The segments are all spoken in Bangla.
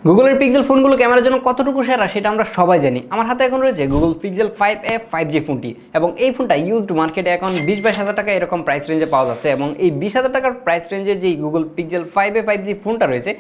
গুগলের পিক্সেল ফোনগুলো ক্যামেরার জন্য কতটুকু সেরা সেটা আমরা সবাই জানি। আমার হাতে এখন রয়েছে গুগল পিক্সেল 5a 5G ফোনটি এবং এই ফোনটা ইউজড মার্কেটে এখন 20-22 হাজার টাকা এরকম প্রাইস রেঞ্জে পাওয়া যাচ্ছে এবং এই 20,000 টাকার প্রাইস রেঞ্জের যে গুগল পিক্সেল 5a 5G ফোনটা রয়েছে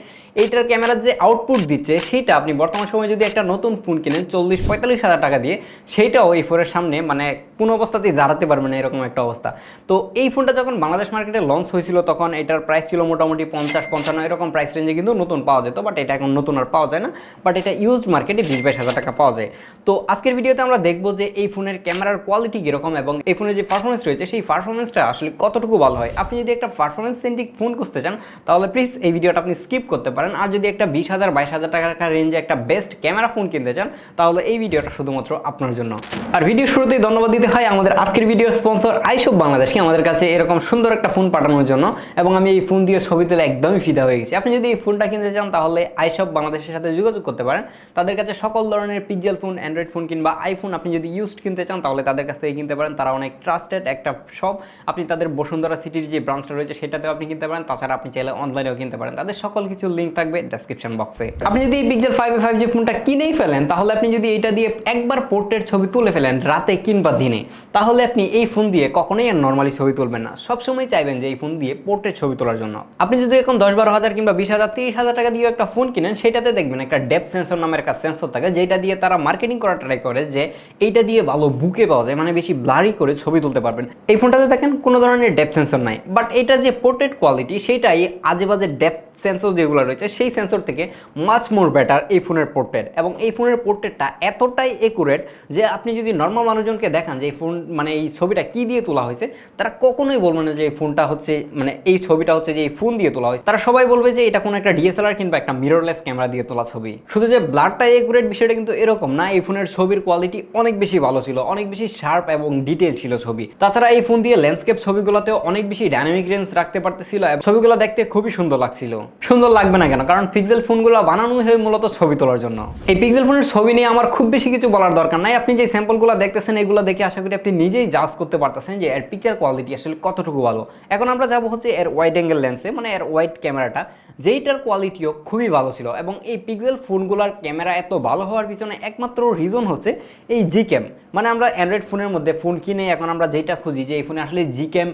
এইটার ক্যামেরার যে আউটপুট দিচ্ছে সেইটা আপনি বর্তমান সময়ে যদি একটা নতুন ফোন কিনেন 40-45 হাজার টাকা দিয়ে, সেইটাও এই ফোনের সামনে মানে কোনো অবস্থাতেই দাঁড়াতে পারবে না, এরকম একটা অবস্থা। তো এই ফোনটা যখন বাংলাদেশ মার্কেটে লঞ্চ হয়েছিল তখন এটার প্রাইস ছিল মোটামুটি 50-55 এরকম প্রাইস রেঞ্জে কিন্তু নতুন পাওয়া যেত, বাট এটা এখন নতুন আর পাওয়া যায় না, বাট এটা ইউজড মার্কেটে 20-22 হাজার টাকা পাওয়া যায়। তো আজকের ভিডিওতে আমরা দেখবো যে এই ফোনের ক্যামেরার কোয়ালিটি কীরকম এবং এই ফোনের যে পারফরমেন্স রয়েছে সেই পারফরমেন্সটা আসলে কতটুকু ভালো হয়। আপনি যদি একটা পারফরমেন্স সেন্ট্রিক ফোন খুঁজতে চান তাহলে প্লিজ এই ভিডিওটা আপনি স্কিপ করতে পারেন, আর যদি একটা 20,000-22 হাজার টাকার রেঞ্জে একটা বেস্ট ক্যামেরা ফোন কিনতে চান তাহলে এই ভিডিওটা শুধুমাত্র আপনার জন্য। আর ভিডিও শুরুতেই ধন্যবাদ দিতে হয় আমাদের আজকের ভিডিওর স্পন্সর আইশপ বাংলাদেশকে আমাদের কাছে এরকম সুন্দর একটা ফোন পাঠানোর জন্য, এবং আমি এই ফোন দিয়ে ছবি তুলে একদমই ফিদা হয়ে গেছি। আপনি যদি এই ফোনটা কিনতে চান তাহলে আইশপ বাংলাদেশের সাথে যোগাযোগ করতে পারেন। তাদের কাছে সকল ধরনের পিক্সেল ফোন, অ্যান্ড্রয়েড ফোন কিংবা আইফোন আপনি যদি ইউজড কিনতে চান তাহলে তাদের কাছ থেকে কিনতে পারেন। তারা অনেক ট্রাস্টেড একটা শপ। আপনি তাদের বসুন্ধরা সিটির যে ব্রাঞ্চটা রয়েছে সেটাতেও আপনি কিনতে পারেন, তাছাড়া আপনি চাইলে অনলাইনেও কিনতে পারেন। তাদের সকল কিছু লিঙ্ক থাকবে ডেসক্রিপশন বক্সে। আপনি যদি এই পিক্সেল 5a 5G ফোনটা কিনেই ফেলেন তাহলে আপনি যদি এটা দিয়ে একবার পোর্ট্রেট ছবি তুলে ফেলেন রাতে কিংবা দিনে, তাহলে আপনি এই ফোন দিয়ে কখনোই আর নর্মালি ছবি তুলবেন না। সবসময় চাইবেন যে এই ফোন দিয়ে পোর্ট্রেট ছবি তোলার জন্য। আপনি যদি এখন 10-12 হাজার কিংবা 20,000-30 হাজার টাকা দিয়ে একটা ফোন কিনেন, সেটাতে দেখবেন একটা ডেপথ সেন্সর নামের একটা সেন্সর থাকে যেটা দিয়ে তারা মার্কেটিং করার ট্রাই করে যে এইটা দিয়ে ভালো বুকে পাওয়া যায়, মানে বেশি ব্লারি করে ছবি তুলতে পারবেন। এই ফোনটাতে দেখেন কোনো ধরনের ডেপথ সেন্সর নাই, বাট এটা যে পোর্ট্রেট কোয়ালিটি সেটাই আজে বাজে ডেপথ সেন্সর যেগুলো রয়েছে সেই সেন্সর থেকে মাচ মোর বেটার এই ফোনের পোর্ট্রেট। এবং এই ফোনের পোর্ট্রেটটা এতটাই একুরেট যে আপনি যদি নর্মাল মানুষজনকে দেখান যে এই ফোন মানে এই ছবিটা কি দিয়ে তোলা হয়েছে, তারা কখনোই বলবে না যে এই ফোনটা হচ্ছে মানে এই ছবিটা হচ্ছে যে এই ফোন দিয়ে তোলা হয়েছে। তারা সবাই বলবে যে এটা কোনো একটা ডিএসএলআর কিংবা একটা মিররলেস ক্যামেরা দিয়ে তোলা ছবি। শুধু যে ব্লারটা একুরেট বিষয়টা কিন্তু এরকম না, এই ফোনের ছবির কোয়ালিটি অনেক বেশি ভালো ছিল, অনেক বেশি শার্প এবং ডিটেল ছিল ছবি। তাছাড়া এই ফোন দিয়ে ল্যান্ডস্কেপ ছবিগুলোতেও অনেক বেশি ডাইনামিক রেঞ্জ রাখতে পারতেছিল এবং ছবিগুলো দেখতে খুবই সুন্দর লাগছিল। সুন্দর লাগবে না কেন? কারণ পিক্সেল ফোনগুলো বানানো হয় মূলত ছবি তোলার জন্য। এই পিক্সেল ফোনের ছবি নিয়ে আমার খুব বেশি কিছু বলার দরকার নাই। আপনি যে স্যাম্পলগুলো দেখতেছেন এগুলো দেখে আশা করি আপনি নিজেই জাজ করতে পারতেছেন যে এর পিকচার কোয়ালিটি আসলে কতটুকু ভালো। এখন আমরা যাবো হচ্ছে এর ওয়াইড অ্যাঙ্গেল লেন্সে, মানে এর ওয়াইড ক্যামেরাটা, যেইটার কোয়ালিটিও খুবই ভালো ছিল। এবং এই পিক্সেল ফোনগুলোর ক্যামেরা এত ভালো হওয়ার পিছনে একমাত্র রিজন হচ্ছে এই জি ক্যাম। মানে আমরা অ্যান্ড্রয়েড ফোনের মধ্যে ফোন কিনে এখন আমরা যেটা খুঁজি যে এই ফোনে আসলে জি ক্যাম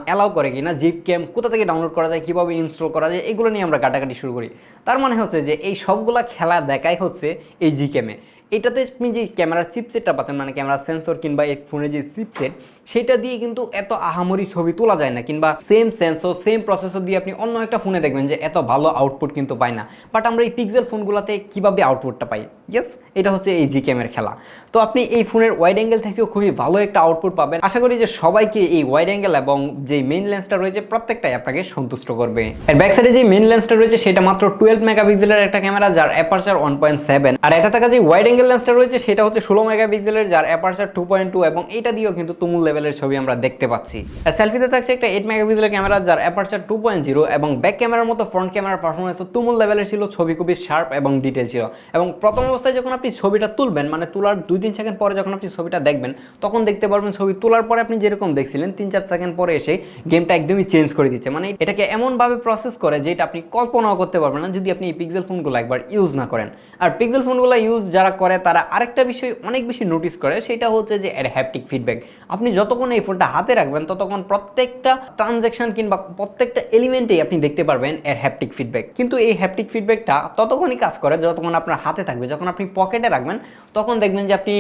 অ্যালাউ করে কিনা, জি ক্যাম কোথা থেকে ডাউনলোড করা যায়, কীভাবে ইনস্টল করা যায়, এগুলো নিয়ে আমরা কাটাকাটি শুরু করি। তার মানে হচ্ছে যে এই সবগুলা খেলা দেখাই হচ্ছে এই জি ক্যামে। এটাতে আপনি যে ক্যামেরার চিপসেটটা পাচ্ছেন, মানে ক্যামেরা সেন্সর কিংবা এই ফোনের যে চিপসেট, সেটা দিয়ে কিন্তু এত আহামরি ছবি তোলা যায় না, কিংবা সেম সেন্সর সেম প্রসেসর দিয়ে আপনি অন্য একটা ফোনে দেখবেন যে এত ভালো আউটপুট কিন্তু পায় না। বাট আমরা এই পিক্সেল ফোনগুলোতে কীভাবে আউটপুটটা পাই? ইয়েস, এটা হচ্ছে এই জি ক্যামের খেলা। তো আপনি এই ফোনের ওয়াইড অ্যাঙ্গেল থেকেও খুবই ভালো একটা আউটপুট পাবেন। আশা করি যে সবাইকে এই ওয়াইড অ্যাঙ্গেল এবং যে মেইন লেন্সটা রয়েছে প্রত্যেকটাই আপনাকে সন্তুষ্ট করবে। এর ব্যাক সাইডে যে মেইন লেন্সটা রয়েছে সেটা মাত্র 12 মেগাপিক্সেলের একটা ক্যামেরা যার অ্যাপারচার 1.7, আর এটা থাকা যে ওয়াইড অ্যাঙ্গেল লেন্সটা রয়েছে সেটা হচ্ছে 16 মেগাপিক্সেলের যার অ্যাপারচার 2.2, এবং এটা দিয়েও কিন্তু তুমুল লেভেলের ছবি আমরা দেখতে পাচ্ছি। আর সেলফিতে থাকছে একটা 8 মেগাপিক্সেলের ক্যামেরা যার অ্যাপারচার 2.0, এবং ব্যাক ক্যামেরার মতো ফ্রন্ট ক্যামেরার পারফরমেন্সও তুমুল লেভেলের ছিল, ছবি খুবই শার্প এবং ডিটেল ছিল। এবং প্রথম অবস্থায় যখন আপনি ছবিটা তুলবেন, মানে তোলার 2-3 সেকেন্ড পরে যখন আপনি ছবিটা দেখবেন তখন দেখতে পারবেন ছবি তোলার পরে আপনি যেরকম দেখছিলেন 3-4 সেকেন্ড পরে এসে গেমটা একদমই চেঞ্জ করে দিচ্ছে। মানে এটাকে এমনভাবে প্রসেস করে যেটা আপনি কল্পনাও করতে পারবেন না যদি আপনি এই পিক্সেল ফোনগুলো একবার ইউজ না করেন। আর পিক্সেল ফোনগুলো ইউজ যারা করে তারা আরেকটা বিষয় অনেক বেশি নোটিস করে, সেটা হচ্ছে যে এর হ্যাপটিক ফিডব্যাক। আপনি যতক্ষণ এই ফোনটা হাতে রাখবেন ততক্ষণ প্রত্যেকটা ট্রানজ্যাকশন কিংবা প্রত্যেকটা এলিমেন্টেই আপনি দেখতে পারবেন এর হ্যাপটিক ফিডব্যাক। কিন্তু এই হ্যাপটিক ফিডব্যাকটা ততক্ষণই কাজ করে যতক্ষণ আপনার হাতে থাকবে। যখন আপনি পকেটে রাখবেন তখন দেখবেন যে আপনি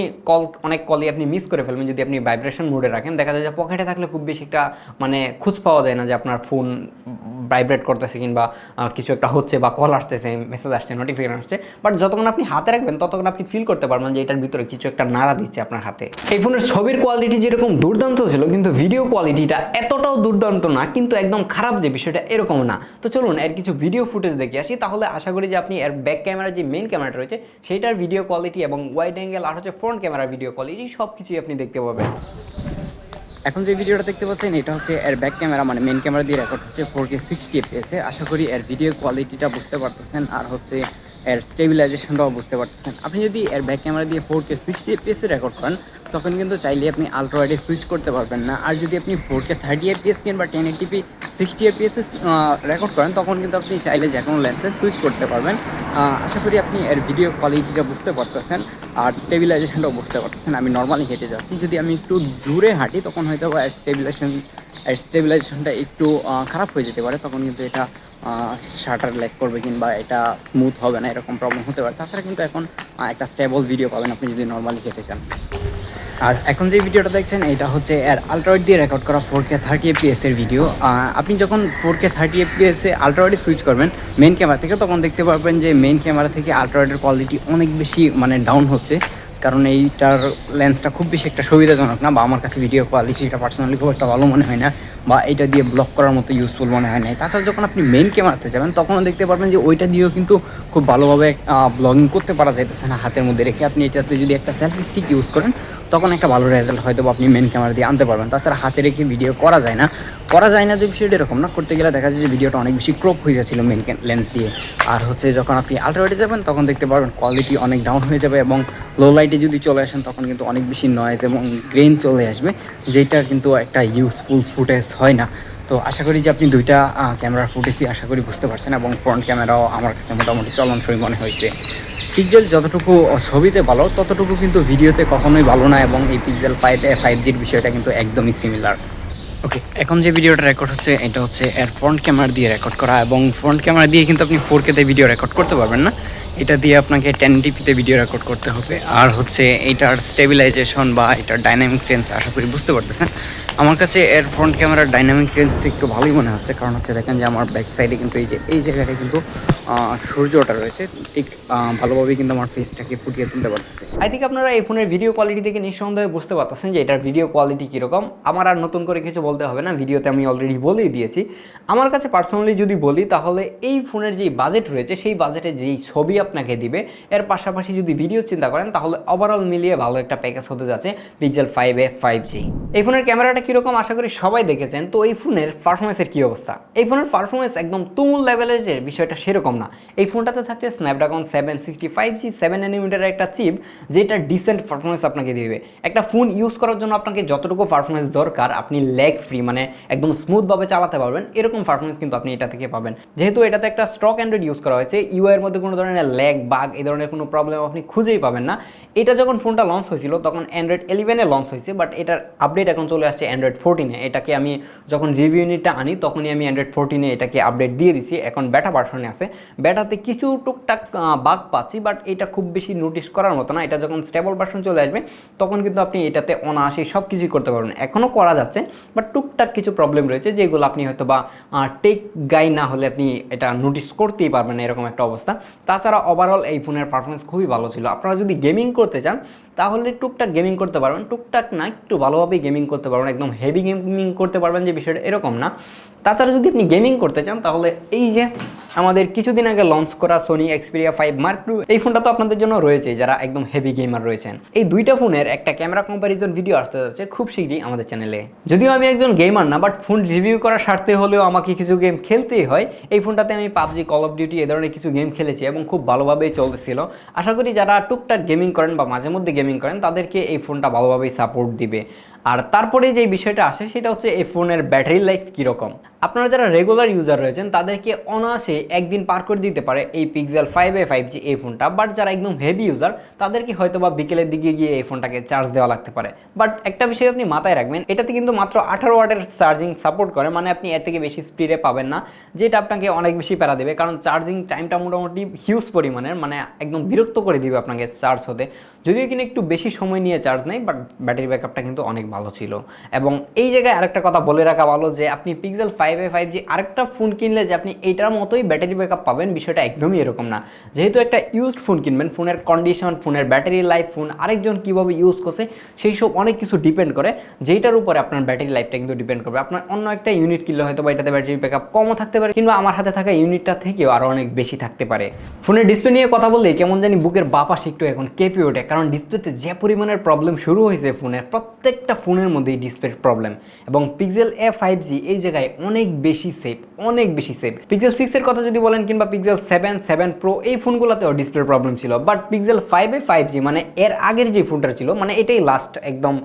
অনেক কলই আপনি মিস করে ফেলবেন যদি আপনি ভাইব্রেশন মোডে রাখেন। দেখা যায় যে পকেটে থাকলে খুব বেশি একটা মানে খোঁজ পাওয়া যায় না যে আপনার ফোন ভাইব্রেট করতেছে কিংবা কিছু একটা হচ্ছে বা কল আসতেছে, মেসেজ আসছে, নোটিফিকেশন আসছে। বাট যতক্ষণ আপনি হাতে রাখবেন ততক্ষণ আপনি ফিল করতে পারবেন যে এটার ভিতরে কিছু একটা নাড়া দিচ্ছে আপনার হাতে। এই ফোনের ছবির কোয়ালিটি যেরকম দুর্দান্ত ছিল কিন্তু ভিডিও কোয়ালিটিটা এতটাও দুর্দান্ত না, কিন্তু একদম খারাপ যে বিষয়টা এরকম না। তো চলুন এর কিছু ভিডিও ফুটেজ দেখে আসি, তাহলে আশা করি যে আপনি এর ব্যাক ক্যামেরার যে মেইন ক্যামেরাটা রয়েছে সেইটার ভিডিও কোয়ালিটি এবং ওয়াইড অ্যাঙ্গেল আর হচ্ছে ফ্রন্ট ক্যামেরার ভিডিও কোয়ালিটি সব কিছুই আপনি দেখতে পাবেন। এখন যে ভিডিওটা দেখতে পাচ্ছেন এটা হচ্ছে এর ব্যাক ক্যামেরা, মানে মেন ক্যামেরা দিয়ে রেকর্ড হচ্ছে 4K 60 fps। আশা করি এর ভিডিও কোয়ালিটিটা বুঝতে পারতেছেন। আর হচ্ছে এর স্টেবিলাইজেশনটাও বুঝতে পারতেছেন। আপনি যদি এর ব্যাক ক্যামেরা দিয়ে 4K 60 fps রেকর্ড করেন তখন কিন্তু চাইলে আপনি আলট্রা ওয়াইডে সুইচ করতে পারবেন না। আর যদি আপনি 4K 30 fps কিংবা 1080p 60 fps রেকর্ড করেন তখন কিন্তু আপনি চাইলে যে কোনো লেন্সে সুইচ করতে পারবেন। আশা করি আপনি এর ভিডিও কোয়ালিটিটা বুঝতে পারতেছেন আর স্টেবিলাইজেশনটাও বুঝতে পারতেছেন। আমি নর্মালি হেঁটে যাচ্ছি, যদি আমি একটু দূরে হাঁটি তখন হয়তো এর স্টেবিলাইজেশনটা একটু খারাপ হয়ে যেতে পারে, তখন কিন্তু এটা শাটার ল্যাগ করবে কিংবা এটা স্মুথ হবে না, এরকম প্রবলেম হতে পারে। তাছাড়া কিন্তু এখন একটা স্টেবল ভিডিও পাবেন আপনি যদি নর্মালি হেঁটে চান। আর এখন যে ভিডিওটা দেখছেন এটা হচ্ছে এর আলট্রাওয়াইড দিয়ে রেকর্ড করা 4K 30 fps এর ভিডিও। আপনি যখন 4K 30 fps এ আলট্রাওয়াইডে সুইচ করবেন মেইন ক্যামেরা থেকে তখন দেখতে পারবেন যে মেইন ক্যামেরা থেকে আলট্রাওয়াইডের কোয়ালিটি অনেক বেশি ডাউন হচ্ছে, কারণ এইটার লেন্সটা খুব বেশি একটা সুবিধাজনক না, বা আমার কাছে ভিডিও কোয়ালিটিটা পার্সোনালি খুব একটা ভালো মনে হয় না, বা এটা দিয়ে ব্লগ করার মতো ইউজফুল মনে হয় না। তাছাড়া যখন আপনি মেইন ক্যামেরাতে যাবেন তখনও দেখতে পারবেন যে ওইটা দিয়েও কিন্তু খুব ভালোভাবে ব্লগিং করতে পারা যাইতেছে না হাতের মধ্যে রেখে। আপনি এটাতে যদি একটা সেলফি স্টিক ইউজ করেন তখন একটা ভালো রেজাল্ট হয়তো আপনি মেইন ক্যামেরা দিয়ে আনতে পারবেন। তাছাড়া হাতে রেখে ভিডিও করা যায় না যে বিষয়টা এরকম না, করতে গেলে দেখা যায় যে ভিডিওটা অনেক বেশি ক্রপ হয়ে যাচ্ছিলো মেইন লেন্স দিয়ে। আর হচ্ছে যখন আপনি আলট্রাওয়াইডে যাবেন তখন দেখতে পারবেন কোয়ালিটি অনেক ডাউন হয়ে যাবে, এবং লো লাইটে যদি চলে আসেন তখন কিন্তু অনেক বেশি নয়েজ এবং গ্রেন চলে আসবে, যেটা কিন্তু একটা ইউজফুল ফুটেজ হয় না। তো আশা করি যে আপনি দুইটা ক্যামেরার ফুটেজই আশা করি বুঝতে পারছেন, এবং ফ্রন্ট ক্যামেরাও আমার কাছে মোটামুটি চলনসই মনে হয়েছে। পিক্সেল যতটুকু ছবিতে ভালো ততটুকু কিন্তু ভিডিওতে কখনোই ভালো না, এবং এই পিক্সেল 5Gর বিষয়টা কিন্তু একদমই সিমিলার। ওকে, এখন যে ভিডিওটা রেকর্ড হচ্ছে এটা হচ্ছে এর ফ্রন্ট ক্যামেরা দিয়ে রেকর্ড করা, এবং ফ্রন্ট ক্যামেরা দিয়ে কিন্তু আপনি 4K-তে ভিডিও রেকর্ড করতে পারবেন না, এটা দিয়ে আপনাকে 1080p-তে ভিডিও রেকর্ড করতে হবে। আর হচ্ছে এইটার স্টেবিলাইজেশন বা এটার ডাইনামিক রেঞ্জ আশা করি বুঝতে পারতেছেন। আমার কাছে এর ফ্রন্ট ক্যামেরার ডাইনামিক রেঞ্জটা একটু ভালোই মনে হচ্ছে, কারণ হচ্ছে দেখেন যে আমার ব্যাক সাইডে কিন্তু এই জায়গাটা কিন্তু সূর্যটা রয়েছে, ঠিক ভালোভাবেই কিন্তু আমার ফেসটাকে ফুটিয়ে তুলতে পারতেছে। আই থিঙ্ক আপনারা এই ফোনের ভিডিও কোয়ালিটি থেকে নিঃসন্দেহে বুঝতে পারতেছেন যে এটার ভিডিও কোয়ালিটি কীরকম। আমার আর নতুন করে কিছু বলতে হবে না, ভিডিওতে আমি অলরেডি বলেই দিয়েছি। আমার কাছে পার্সোনালি যদি বলি তাহলে এই ফোনের যেই বাজেট রয়েছে সেই বাজেটে যেই ছবি আপনাকে দিবে এর পাশাপাশি যদি ভিডিও চিন্তা করেন তাহলে ওভারঅল মিলিয়ে ভালো একটা প্যাকেজ হতে যাচ্ছে পিক্সেল 5a 5G। এই ফোনের ক্যামেরাটা কীরকম আশা করি সবাই দেখেছেন। তো এই ফোনের পারফরমেন্সের কী অবস্থা? এই ফোনের পারফরমেন্স একদম তুমুল লেভেলের যে বিষয়টা সেরকম না। এই ফোনটাতে থাকছে স্ন্যাপড্রাগন 765G 7nm একটা চিপ, যেটা ডিসেন্ট পারফরমেন্স আপনাকে দিবে। একটা ফোন ইউজ করার জন্য আপনাকে যতটুকু পারফরমেন্স দরকার আপনি ল্যাগ ফ্রি একদম স্মুথভাবে চালাতে পারবেন, এরকম পারফরমেন্স কিন্তু আপনি এটা থেকে পাবেন। যেহেতু এটাতে একটা স্টক অ্যান্ড্রয়েড ইউজ করা হয়েছে, ইউআই এর মধ্যে কোনো ধরনের ল্যাগ বাগ এই ধরনের কোনো প্রবলেম আপনি খুঁজেই পাবেন না। এটা যখন ফোনটা লঞ্চ হয়েছিল তখন অ্যান্ড্রয়েড 11-এ লঞ্চ হয়েছে, বাট এটার আপডেট এখন চলে আসছে অ্যান্ড্রয়েড 14-এ। এটাকে আমি যখন রিভিউ ইউনিটটা আনি তখনই আমি অ্যান্ড্রয়েড 14-এ এটাকে আপডেট দিয়ে দিছি। এখন বেটা ভার্সনে আছে, বেটাতে কিছু টুকটাক বাগ পাচ্ছি, বাট এটা খুব বেশি নোটিস করার মতো না। এটা যখন স্টেবল ভার্সন চলে আসবে তখন কিন্তু আপনি এটাতে অনায়াসেই সব কিছুই করতে পারবেন। এখনও করা যাচ্ছে, বাট টুকটাক কিছু প্রবলেম রয়েছে যেগুলো আপনি হয়তো বা টেক গাই না হলে আপনি এটা নোটিস করতেই পারবেন না, এরকম একটা অবস্থা। তাছাড়া ওভারঅল এই ফোনের পারফরমেন্স খুবই ভালো ছিল। আপনারা যদি গেমিং করতে চান তাহলে টুকটাক গেমিং করতে পারবেন, টুকটাক না একটু ভালোভাবেই গেমিং করতে পারবেন, একদম হেভি গেমিং করতে পারবেন যে বিষয়টা এরকম না। তাছাড়া যদি আপনি গেমিং করতে চান তাহলে এই যে আমাদের কিছুদিন আগে লঞ্চ করা সোনি Xperia 5 Mark II এই ফোনটা তো আপনাদের জন্য রয়েছে যারা একদম হেভি গেমার রয়েছেন। এই দুইটা ফোনের একটা ক্যামেরা কম্প্যারিজন ভিডিও আসতে যাচ্ছে খুব শীঘ্রই আমাদের চ্যানেলে। যদিও আমি একজন গেমার না, বাট ফোন রিভিউ করার স্বার্থে হলেও আমাকে কিছু গেম খেলতেই হয়। এই ফোনটাতে আমি পাবজি, কল অফ ডিউটি এ ধরনের কিছু গেম খেলেছি এবং খুব ভালোভাবেই চলতেছিল। আশা করি যারা টুকটাক গেমিং করেন বা মাঝে মধ্যে গেমিং করেন তাদেরকে এই ফোনটা ভালোভাবেই সাপোর্ট দিবে। আর তারপরে যে বিষয়টা আসে সেটা হচ্ছে এই ফোনের ব্যাটারি লাইফ কীরকম। আপনারা যারা রেগুলার ইউজার রয়েছেন তাদেরকে অনায়াসে একদিন পার করে দিতে পারে এই পিক্সেল 5a 5G এই ফোনটা, বাট যারা একদম হেভি ইউজার তাদেরকে হয়তো বা বিকেলের দিকে গিয়ে এই ফোনটাকে চার্জ দেওয়া লাগতে পারে। বাট একটা বিষয় আপনি মাথায় রাখবেন, এটাতে কিন্তু মাত্র 18 ওয়াটের চার্জিং সাপোর্ট করে, আপনি এর থেকে বেশি স্পিডে পাবেন না, যেটা আপনাকে অনেক বেশি প্যারা দেবে। কারণ চার্জিং টাইমটা মোটামুটি হিউজ পরিমাণের, একদম বিরক্ত করে দিবে আপনাকে চার্জ হতে। যদিও কিনা একটু বেশি সময় নিয়ে চার্জ নেই, বাট ব্যাটারি ব্যাকআপটা কিন্তু অনেক ভালো ছিল। এবং এই জায়গায় আরেকটা কথা বলে রাখা ভালো যে আপনি পিক্সেল 5a 5G আরেকটা ফোন কিনলে যে আপনি এইটার মতোই ব্যাটারি ব্যাকআপ পাবেন বিষয়টা একদমই এরকম না। যেহেতু একটা ইউজড ফোন কিনবেন, ফোনের কন্ডিশন, ফোনের ব্যাটারি লাইফ, ফোন আরেকজন কীভাবে ইউজ করছে সেই সব অনেক কিছু ডিপেন্ড করে, যেটার উপরে আপনার ব্যাটারি লাইফটা কিন্তু ডিপেন্ড করবে। আপনার অন্য একটা ইউনিট কিনলে হয়তো বা এটাতে ব্যাটারি ব্যাকআপ কমও থাকতে পারে, কিংবা আমার হাতে থাকা ইউনিটটা থেকেও আরও অনেক বেশি থাকতে পারে। ফোনের ডিসপ্লে নিয়ে কথা বললে কেমন জানি বুকের বাপাশে একটু এখন কেঁপে ওঠে, কারণ ডিসপ্লেতে যে পরিমাণের প্রবলেম শুরু হয়েছে ফোনের, প্রত্যেকটা ফোনের মধ্যেই ডিসপ্লের প্রবলেম। এবং পিক্সেল A 5G এই জায়গায় অনেক বেশি সেফ, অনেক বেশি সেফ। পিক্সেল 6 এর কথা যদি বলেন কিংবা পিক্সেল 7, 7 প্রো এই ফোনগুলোতেও ডিসপ্লের প্রবলেম ছিল, বাট পিক্সেল 5 এ 5G মানে এর আগের যে ফোনটা ছিল, মানে এটাই লাস্ট একদম,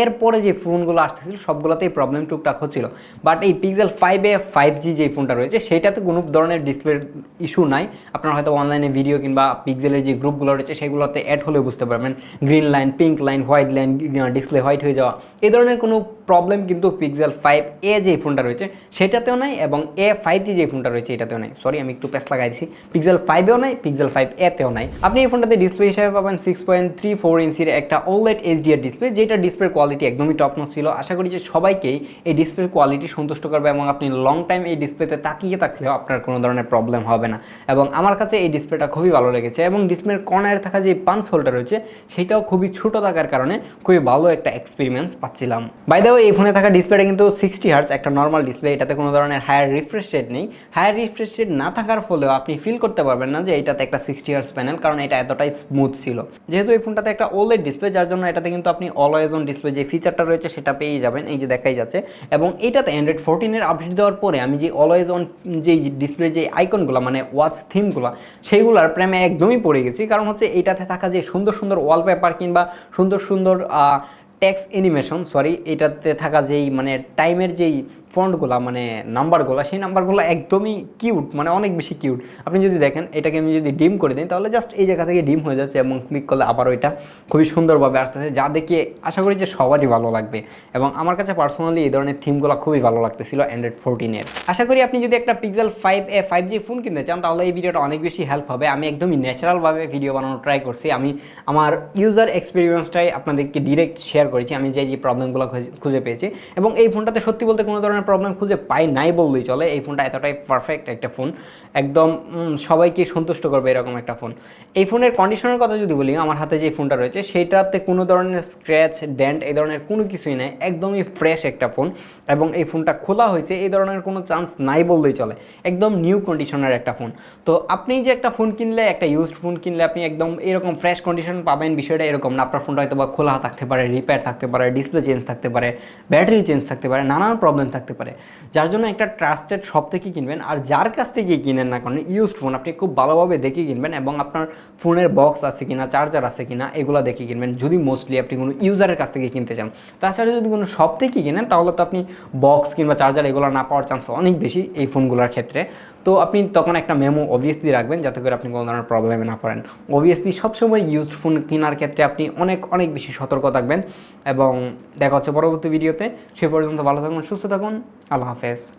এরপরে যে ফোনগুলো আসতেছিল সবগুলোতেই প্রবলেম টুকটাক হচ্ছিল। বাট এই পিক্সেল 5 এ 5G যে ফোনটা রয়েছে সেটাতে কোনো ধরনের ডিসপ্লের ইস্যু নাই। আপনারা হয়তো অনলাইনে ভিডিও কিংবা পিক্সেলের যে গ্রুপগুলো রয়েছে সেগুলোতে অ্যাড হলে বুঝতে পারবেন, green line, pink line, white line, display white হয়ে যাওয়া, এই ধরনের কোনো প্রবলেম কিন্তু পিক্সেল 5 এ যে ফোনটা রয়েছে সেটাতেও নাই, এবং এ 5G যে ফোনটা রয়েছে এটাতেও নাই। সরি, আমি একটু প্যাস লাগাই দিচ্ছি, পিক্সেল 5 এও নাই, পিক্সেল 5 এতেও নাই। আপনি এই ফোনটাতে ডিসপ্লে হিসেবে পাবেন 6.34 ইঞ্চির একটা OLED HDR ডিসপ্লে, যেটা ডিসপ্লের কোয়ালিটি একদমই টপ নচ ছিল। আশা করি যে সবাইকেই এই ডিসপ্লের কোয়ালিটি সন্তুষ্ট করবে এবং আপনি লং টাইম এই ডিসপ্লেতে তাকিয়ে থাকলেও আপনার কোনো ধরনের প্রবলেম হবে না। এবং আমার কাছে এই ডিসপ্লেটা খুবই ভালো লেগেছে, এবং ডিসপ্লের কর্নারে থাকা যে পাঞ্চ হোলটা রয়েছে সেটাও খুবই ছোট থাকার কারণে খুবই ভালো একটা এক্সপেরিমেন্স পাচ্ছিলাম। বাই দ্য ওয়ে, এই ফোনে থাকা ডিসপ্লেটা কিন্তু 60 হার্টজ একটা নর্মাল ডিসপ্লে, এটাতে কোনো ধরনের হায়ার রিফ্রেশ রেট নেই। হায়ার রিফ্রেশ রেট না থাকার ফলেও আপনি ফিল করতে পারবেন না যে এটাতে একটা 60 হার্টজ প্যানেল, কারণ এটা এতটাই স্মুথ ছিল। যেহেতু এই ফোনটাতে একটা OLED ডিসপ্লে, যার জন্য এটাতে কিন্তু আপনি অলওয়েজ অন ডিসপ্লে যে ফিচারটা রয়েছে সেটা পেয়ে যাবেন, এই যে দেখাই যাচ্ছে। এবং এটাতে অ্যান্ড্রয়েড 14 এর আপডেট দেওয়ার পরে আমি যে অলওয়েজ অন যে ডিসপ্লের যে আইকনগুলো মানে ওয়াচ থিমগুলো সেইগুলোর প্রেমে একদমই পড়ে গেছি। কারণ হচ্ছে এটাতে থাকা যে সুন্দর সুন্দর ওয়ালপেপার কিংবা সুন্দর সুন্দর টেক্সট অ্যানিমেশন, সরি, এটাতে থাকা যেই মানে টাইমের যেই ফন্টগুলো মানে নাম্বারগুলো, সেই নাম্বারগুলো একদমই কিউট, মানে অনেক বেশি কিউট। আপনি যদি দেখেন এটাকে আমি যদি ডিম করে দিই তাহলে জাস্ট এই জায়গা থেকে ডিম হয়ে যাচ্ছে, এবং ক্লিক করলে আবার ওইটা খুবই সুন্দরভাবে আসতেছে, যা দেখে আশা করি যে সবারই ভালো লাগবে। এবং আমার কাছে পার্সোনালি এই ধরনের থিমগুলো খুবই ভালো লাগতেছিল অ্যান্ড্রয়েড 14 এর। আশা করি আপনি যদি একটা পিক্সেল 5 এ 5G ফোন কিনতে চান তাহলে এই ভিডিওটা অনেক বেশি হেল্প হবে। আমি একদমই ন্যাচারালভাবে ভিডিও বানানোর ট্রাই করছি, আমি আমার ইউজার এক্সপিরিয়েন্সটাই আপনাদেরকে ডিরেক্ট শেয়ার করেছি, আমি যে প্রবলেমগুলো খুঁজে পেয়েছি। এবং এই ফোনটাতে সত্যি বলতে কোনো ধরনের প্রবলেম খুঁজে পাই নাই বললেই চলে। এই ফোনটা এতটাই পারফেক্ট একটা ফোন, একদম সবাইকে সন্তুষ্ট করবে এরকম একটা ফোন। এই ফোনের কন্ডিশনের কথা যদি বলি, আমার হাতে যে ফোনটা রয়েছে সেটাতে কোনো ধরনের স্ক্র্যাচ, ডেন্ট এই ধরনের কোনো কিছুই নেই, একদমই ফ্রেশ একটা ফোন। এবং এই ফোনটা খোলা হয়েছে এই ধরনের কোনো চান্স নাই বললেই চলে, একদম নিউ কন্ডিশনের একটা ফোন। তো আপনি যে একটা ফোন কিনলে, একটা ইউজড ফোন কিনলে আপনি একদম এরকম ফ্রেশ কন্ডিশন পাবেন বিষয়টা এরকম না। আপনার ফোনটা হয়তো বা খোলা থাকতে পারে, রিপেয়ার থাকতে পারে, ডিসপ্লে চেঞ্জ থাকতে পারে, ব্যাটারি চেঞ্জ থাকতে পারে, নানান প্রবলেম থাকতে পারে। যার জন্য একটা ট্রাস্টেড শপ থেকে কিনবেন, আর যার কাছ থেকে কিনেন না কারণ ইউজড ফোন আপনি খুব ভালোভাবে দেখে কিনবেন, এবং আপনার ফোনের বক্স আছে কিনা, চার্জার আছে কিনা এগুলো দেখে কিনবেন, যদি মোস্টলি আপনি কোনো ইউজারের কাছ থেকে কিনতে চান। তাছাড়া যদি কোনো শপ থেকে কিনেন তাহলে তো আপনি বক্স কিংবা চার্জার এগুলো না পাওয়ার চান্স অনেক বেশি এই ফোনগুলোর ক্ষেত্রে। তো আপনি তখন একটা মেমো অবভিয়াসলি রাখবেন যাতে করে আপনি কোনো ধরনের প্রবলেমে না পড়েন। অবভিয়াসলি সবসময় ইউজড ফোন কেনার ক্ষেত্রে আপনি অনেক অনেক বেশি সতর্ক থাকবেন। এবং দেখা হচ্ছে পরবর্তী ভিডিওতে, সে পর্যন্ত ভালো থাকুন, সুস্থ থাকুন, আল্লাহ হাফেজ।